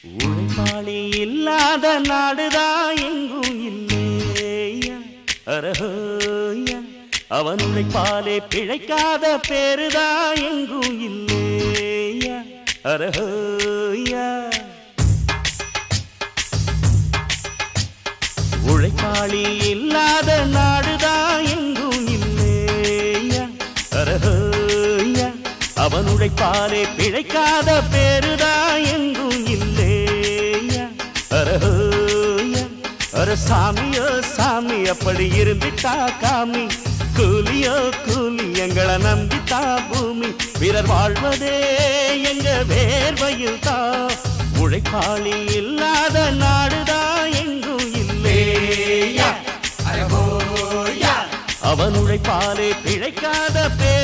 உழைப்பாளி இல்லாத நாடுதான் எங்கும் இல்லையா அரஹோயா அவன் உழைப்பாலே பிழைக்காத பேருதான் எங்கும் இல்லையா அரஹோயா உழைப்பாளி இல்லாத நாடுதான் எங்கும் இல்லையா அரஹோயா அவன் உழைப்பாலே பிழைக்காத பேருதான் எங்கும் இல்லையா அரஹோயா அர சாமியோ சாமி அப்படி இருந்துட்டா காமி கூலியோ கூலி எங்களை நம்பித்தா பூமி பிறர் வாழ்வதே எங்க வேர்வையில் தான் உழைப்பாளி இல்லாத நாடுதான் எங்கும் இல்லையா அரஹோயா அவன் உழைப்பாலே பிழைக்காத பேர்